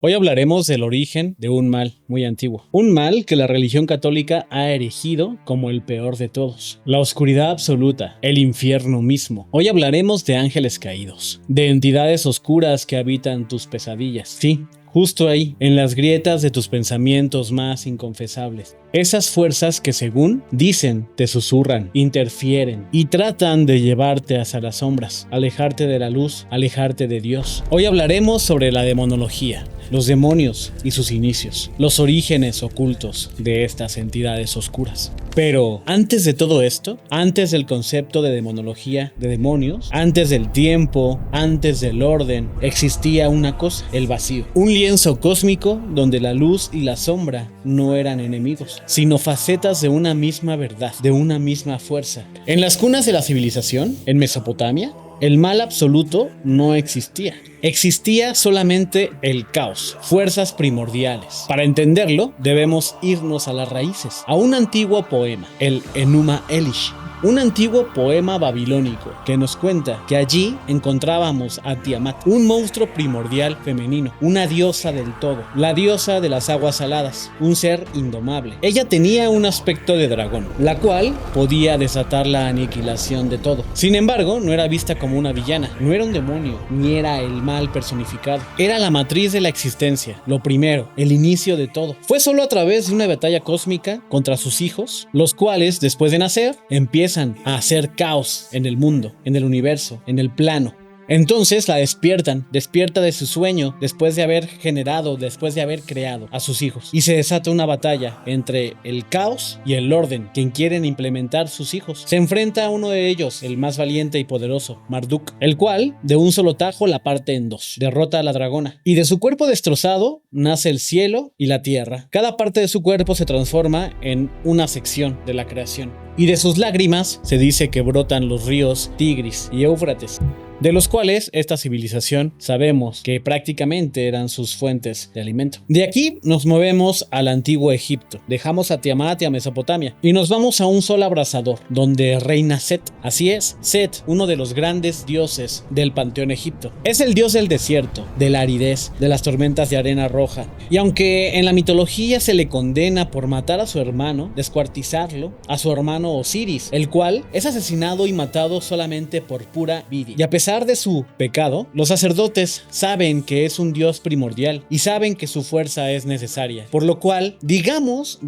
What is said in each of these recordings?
Hoy hablaremos del origen de un mal muy antiguo. Un mal que la religión católica ha erigido como el peor de todos. La oscuridad absoluta, el infierno mismo. Hoy hablaremos de ángeles caídos, de entidades oscuras que habitan tus pesadillas. Sí, justo ahí, en las grietas de tus pensamientos más inconfesables. Esas fuerzas que según dicen, te susurran, interfieren y tratan de llevarte hacia las sombras, alejarte de la luz, alejarte de Dios. Hoy hablaremos sobre la demonología, los demonios y sus inicios, los orígenes ocultos de estas entidades oscuras. Pero antes de todo esto, antes del concepto de demonología, de demonios, antes del tiempo, antes del orden, existía una cosa, el vacío. Un lienzo cósmico donde la luz y la sombra no eran enemigos, sino facetas de una misma verdad, de una misma fuerza. En las cunas de la civilización, en Mesopotamia, el mal absoluto no existía. Existía solamente el caos, fuerzas primordiales. Para entenderlo, debemos irnos a las raíces, a un antiguo poema, el Enuma Elish. Un antiguo poema babilónico que nos cuenta que allí encontrábamos a Tiamat, un monstruo primordial femenino, una diosa del todo, la diosa de las aguas saladas, un ser indomable. Ella tenía un aspecto de dragón, la cual podía desatar la aniquilación de todo. Sin embargo, no era vista como una villana, no era un demonio, ni era el mal personificado. Era la matriz de la existencia, lo primero, el inicio de todo. Fue solo a través de una batalla cósmica contra sus hijos, los cuales, después de nacer, empiezan a hacer caos en el mundo, en el universo, en el plano. Entonces la despierta de su sueño después de haber generado, después de haber creado a sus hijos. Y se desata una batalla entre el caos y el orden, quien quieren implementar sus hijos. Se enfrenta a uno de ellos, el más valiente y poderoso, Marduk, el cual de un solo tajo la parte en dos, derrota a la dragona. Y de su cuerpo destrozado nace el cielo y la tierra. Cada parte de su cuerpo se transforma en una sección de la creación. Y de sus lágrimas se dice que brotan los ríos Tigris y Éufrates, de los cuales esta civilización sabemos que prácticamente eran sus fuentes de alimento. De aquí nos movemos al antiguo Egipto, dejamos a Tiamat y a Mesopotamia y nos vamos a un sol abrasador donde reina Set. Así es, Set, uno de los grandes dioses del panteón egipto. Es el dios del desierto, de la aridez, de las tormentas de arena roja. Y aunque en la mitología se le condena por matar a su hermano, descuartizarlo, a su hermano Osiris, el cual es asesinado y matado solamente por pura envidia. Y a pesar de su pecado, los sacerdotes saben que es un dios primordial y saben que su fuerza es necesaria, por lo cual digamos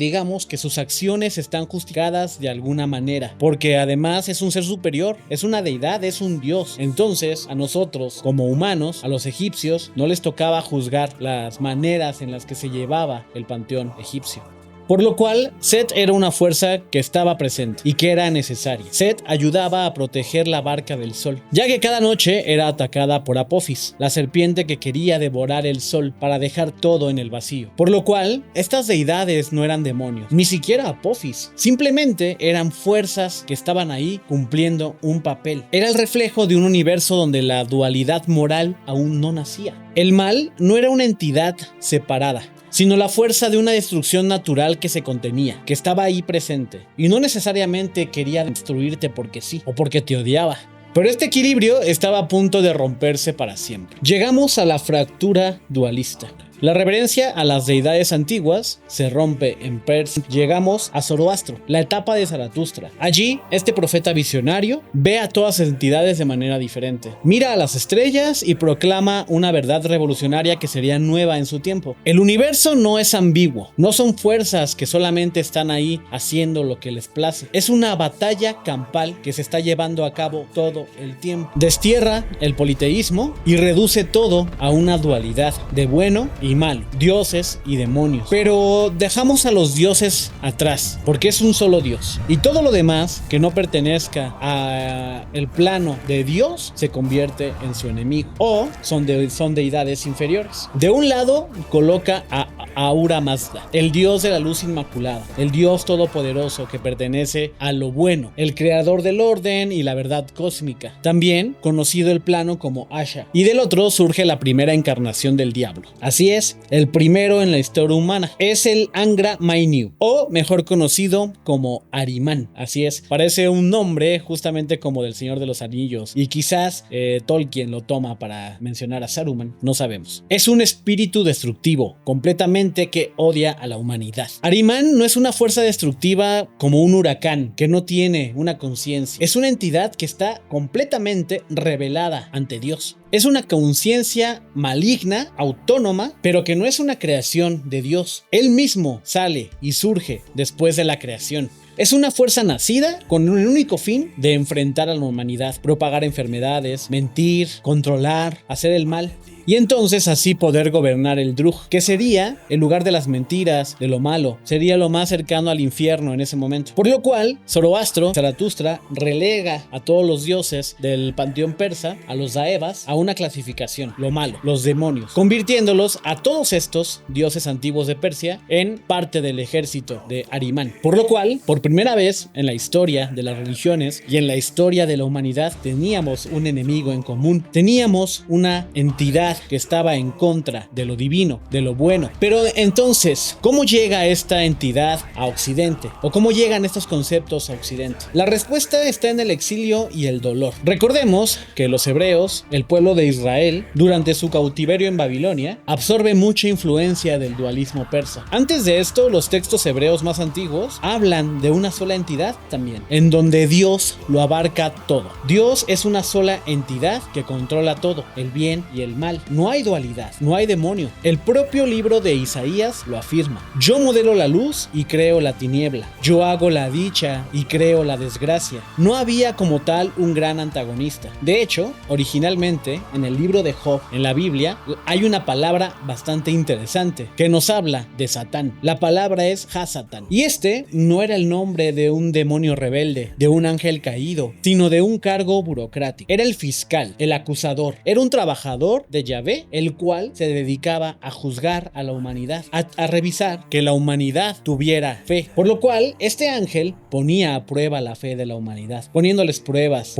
que sus acciones están justificadas de alguna manera, porque además es un ser superior, es una deidad, es un dios. Entonces a nosotros como humanos, a los egipcios, no les tocaba juzgar las maneras en las que se llevaba el panteón egipcio. Por lo cual, Set era una fuerza que estaba presente y que era necesaria. Set ayudaba a proteger la barca del sol, ya que cada noche era atacada por Apophis, la serpiente que quería devorar el sol para dejar todo en el vacío. Por lo cual, estas deidades no eran demonios, ni siquiera Apophis, simplemente eran fuerzas que estaban ahí cumpliendo un papel. Era el reflejo de un universo donde la dualidad moral aún no nacía. El mal no era una entidad separada, sino la fuerza de una destrucción natural que se contenía, que estaba ahí presente, y no necesariamente quería destruirte porque sí, o porque te odiaba. Pero este equilibrio estaba a punto de romperse para siempre. Llegamos a la fractura dualista. La reverencia a las deidades antiguas se rompe en Persia. Llegamos a Zoroastro, la etapa de Zaratustra. Allí, este profeta visionario ve a todas las entidades de manera diferente. Mira a las estrellas y proclama una verdad revolucionaria que sería nueva en su tiempo. El universo no es ambiguo, no son fuerzas que solamente están ahí haciendo lo que les place. Es una batalla campal que se está llevando a cabo todo el tiempo. Destierra el politeísmo y reduce todo a una dualidad de bueno y malo, dioses y demonios. Pero dejamos a los dioses atrás, porque es un solo dios. Y todo lo demás que no pertenezca a el plano de Dios se convierte en su enemigo, o son deidades inferiores. De un lado coloca a Ahura Mazda, el dios de la luz inmaculada, el dios todopoderoso que pertenece a lo bueno, el creador del orden y la verdad cósmica, también conocido el plano como Asha. Y del otro surge la primera encarnación del diablo. Así es, el primero en la historia humana es el Angra Mainyu, o mejor conocido como Ahriman. Así es, parece un nombre justamente como del Señor de los Anillos, y quizás Tolkien lo toma para mencionar a Saruman, no sabemos. Es un espíritu destructivo, completamente, que odia a la humanidad. Ahriman no es una fuerza destructiva como un huracán que no tiene una conciencia. Es una entidad que está completamente revelada ante Dios. Es una conciencia maligna, autónoma, pero que no es una creación de Dios. Él mismo sale y surge después de la creación. Es una fuerza nacida con un único fin de enfrentar a la humanidad, propagar enfermedades, mentir, controlar, hacer el mal. Y entonces así poder gobernar el Drug, que sería el lugar de las mentiras, de lo malo, sería lo más cercano al infierno en ese momento. Por lo cual, Zoroastro, Zaratustra, relega a todos los dioses del panteón persa, a los Daevas, a una clasificación, lo malo, los demonios, convirtiéndolos a todos estos dioses antiguos de Persia en parte del ejército de Ahriman. Por lo cual, por primera vez en la historia de las religiones y en la historia de la humanidad, teníamos un enemigo en común, teníamos una entidad que estaba en contra de lo divino, de lo bueno. Pero entonces, ¿cómo llega esta entidad a Occidente? ¿O cómo llegan estos conceptos a Occidente? La respuesta está en el exilio y el dolor. Recordemos que los hebreos, el pueblo de Israel, durante su cautiverio en Babilonia, absorbe mucha influencia del dualismo persa. Antes de esto, los textos hebreos más antiguos hablan de una sola entidad también, en donde Dios lo abarca todo. Dios es una sola entidad que controla todo, el bien y el mal. No hay dualidad, no hay demonio. El propio libro de Isaías lo afirma. Yo modelo la luz y creo la tiniebla. Yo hago la dicha y creo la desgracia. No había como tal un gran antagonista. De hecho, originalmente, en el libro de Job, en la Biblia, hay una palabra bastante interesante que nos habla de Satán. La palabra es Hasatán. Y este no era el nombre de un demonio rebelde, de un ángel caído, sino de un cargo burocrático. Era el fiscal, el acusador. Era un trabajador de Yahvé, el cual se dedicaba a juzgar a la humanidad, a revisar que la humanidad tuviera fe. Por lo cual, este ángel ponía a prueba la fe de la humanidad, poniéndoles pruebas,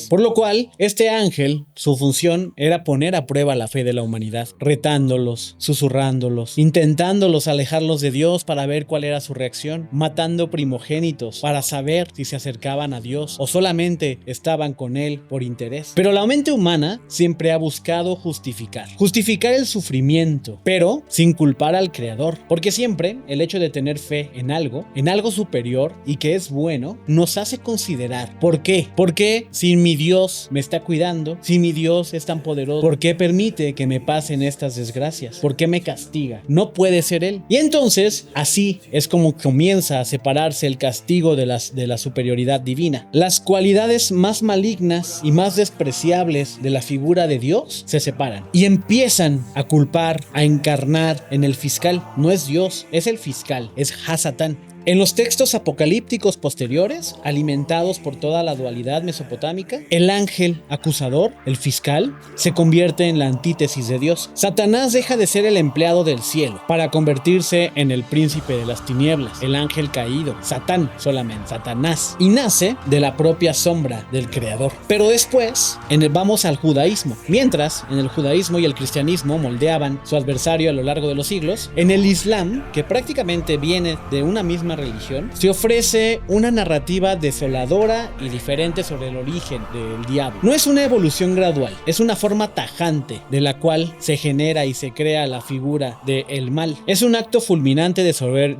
por lo cual, este ángel, su función era poner a prueba la fe de la humanidad, retándolos, susurrándolos, intentándolos alejarlos de Dios para ver cuál era su reacción, matando primogénitos para saber si se acercaban a Dios o solamente estaban con él por interés. Pero la mente humana siempre ha buscado justificar el sufrimiento, pero sin culpar al creador, porque siempre el hecho de tener fe en algo superior y que es bueno, nos hace considerar ¿por qué? Porque si mi Dios me está cuidando, si mi Dios es tan poderoso, ¿por qué permite que me pasen estas desgracias? ¿Por qué me castiga? No puede ser él. Y entonces así es como comienza a separarse el castigo de la superioridad divina. Las cualidades más malignas y más despreciables de la figura de Dios se separan y empiezan a culpar, a encarnar en el fiscal. No es Dios, es el fiscal, es Hasatán. En los textos apocalípticos posteriores, alimentados por toda la dualidad mesopotámica, el ángel acusador, el fiscal, se convierte en la antítesis de Dios. Satanás deja de ser el empleado del cielo para convertirse en el príncipe de las tinieblas, el ángel caído, Satán solamente, Satanás, y nace de la propia sombra del creador. Pero después, vamos al judaísmo. Mientras, en el judaísmo y el cristianismo moldeaban su adversario a lo largo de los siglos, en el islam, que prácticamente viene de una misma religión, se ofrece una narrativa desoladora y diferente sobre el origen del diablo. No es una evolución gradual, es una forma tajante de la cual se genera y se crea la figura del mal. Es un acto fulminante de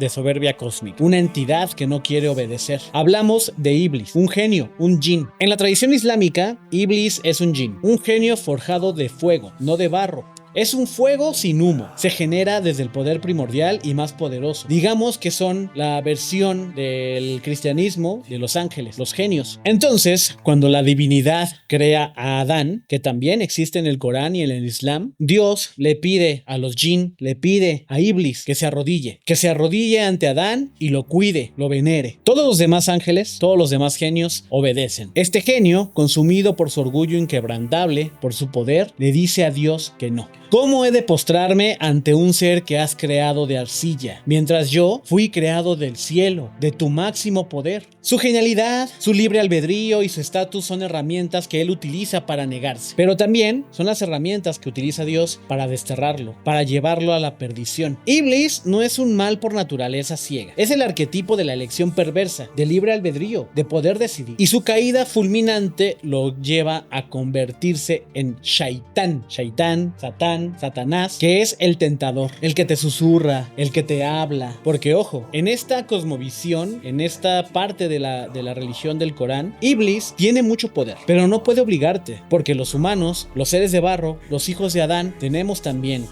soberbia cósmica, una entidad que no quiere obedecer. Hablamos de Iblis, un genio, un jin. En la tradición islámica, Iblis es un jin, un genio forjado de fuego, no de barro. Es un fuego sin humo. Se genera desde el poder primordial y más poderoso. Digamos que son la versión del cristianismo de los ángeles, los genios. Entonces, cuando la divinidad crea a Adán, que también existe en el Corán y en el Islam, Dios le pide a los jinn, le pide a Iblis que se arrodille ante Adán y lo cuide, lo venere. Todos los demás ángeles, todos los demás genios obedecen. Este genio, consumido por su orgullo inquebrantable, por su poder, le dice a Dios que no. ¿Cómo he de postrarme ante un ser que has creado de arcilla, mientras yo fui creado del cielo, de tu máximo poder? Su genialidad, su libre albedrío y su estatus son herramientas que él utiliza para negarse, pero también son las herramientas que utiliza Dios para desterrarlo, para llevarlo a la perdición. Iblis no es un mal por naturaleza ciega, es el arquetipo de la elección perversa, de libre albedrío, de poder decidir, y su caída fulminante lo lleva a convertirse en Shaitán, Satán, Satanás, que es el tentador, el que te susurra, el que te habla, porque ojo, en esta cosmovisión, en esta parte de la religión del Corán, Iblis tiene mucho poder, pero no puede obligarte, porque los humanos, los seres de barro, los hijos de Adán, tenemos también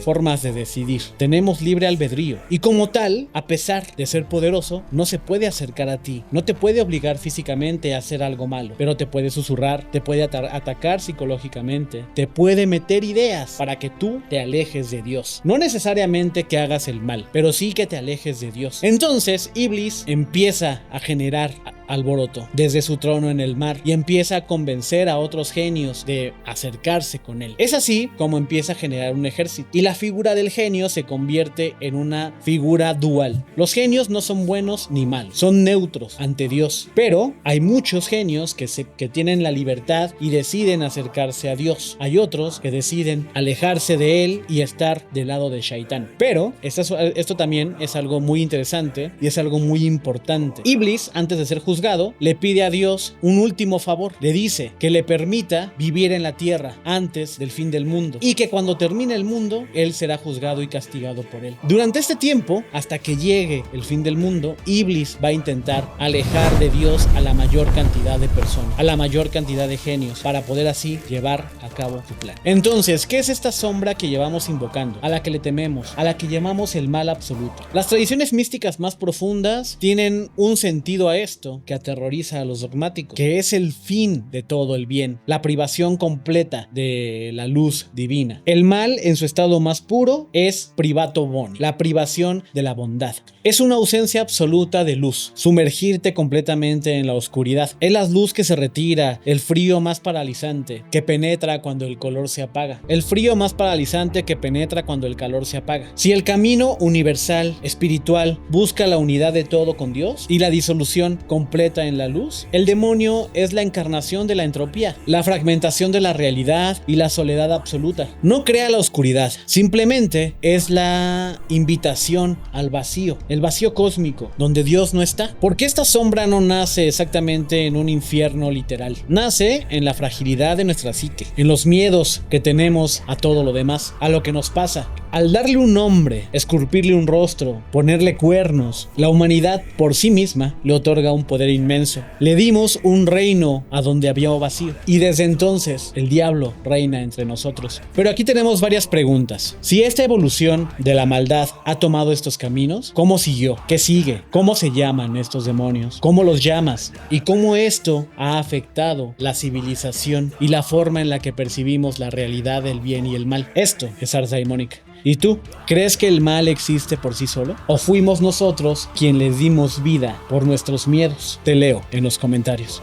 formas de decidir, tenemos libre albedrío, y como tal, a pesar de ser poderoso, no se puede acercar a ti, no te puede obligar físicamente a hacer algo malo, pero te puede susurrar, te puede atacar psicológicamente, te puede meter ideas para que tú te alejes de Dios, no necesariamente que hagas el mal, pero sí que te alejes de Dios. Entonces Iblis empieza a generar alboroto desde su trono en el mar y empieza a convencer a otros genios de acercarse con él. Es así como empieza a generar un ejército y la figura del genio se convierte en una figura dual. Los genios no son buenos ni malos, son neutros ante Dios, pero hay muchos genios que tienen la libertad y deciden acercarse a Dios. Hay otros que deciden alejarse de él y estar del lado de Shaitán. Pero esto también es algo muy interesante y es algo muy importante. Iblis, antes de ser juzgado, le pide a Dios un último favor. Le dice que le permita vivir en la tierra antes del fin del mundo y que cuando termine el mundo, él será juzgado y castigado por él. Durante este tiempo, hasta que llegue el fin del mundo, Iblis va a intentar alejar de Dios a la mayor cantidad de personas, a la mayor cantidad de genios, para poder así llevar a cabo su plan. Entonces, ¿qué es esta sombra que llevamos invocando, a la que le tememos, a la que llamamos el mal absoluto? Las tradiciones místicas más profundas tienen un sentido a esto que aterroriza a los dogmáticos, que es el fin de todo el bien, la privación completa de la luz divina. El mal en su estado más puro es privato boni, la privación de la bondad. Es una ausencia absoluta de luz, sumergirte completamente en la oscuridad. Es la luz que se retira, el frío más paralizante que penetra cuando el color se apaga, el frío más paralizante que penetra cuando el calor se apaga. Si el camino universal, espiritual, busca la unidad de todo con Dios y la disolución completa en la luz, el demonio es la encarnación de la entropía, la fragmentación de la realidad y la soledad absoluta. No crea la oscuridad, simplemente es la invitación al vacío, el vacío cósmico, donde Dios no está. Porque esta sombra no nace exactamente en un infierno literal, nace en la fragilidad de nuestra psique, en los miedos que tenemos a todo lo demás, a lo que nos pasa. Al darle un nombre, esculpirle un rostro, ponerle cuernos, la humanidad por sí misma le otorga un poder inmenso. Le dimos un reino a donde había vacío y desde entonces el diablo reina entre nosotros. Pero aquí tenemos varias preguntas. Si esta evolución de la maldad ha tomado estos caminos, ¿cómo siguió? ¿Qué sigue? ¿Cómo se llaman estos demonios? ¿Cómo los llamas? ¿Y cómo esto ha afectado la civilización y la forma en la que percibimos la realidad del bien y el mal? Esto es Ars Daimónica. ¿Y tú? ¿Crees que el mal existe por sí solo? ¿O fuimos nosotros quien les dimos vida por nuestros miedos? Te leo en los comentarios.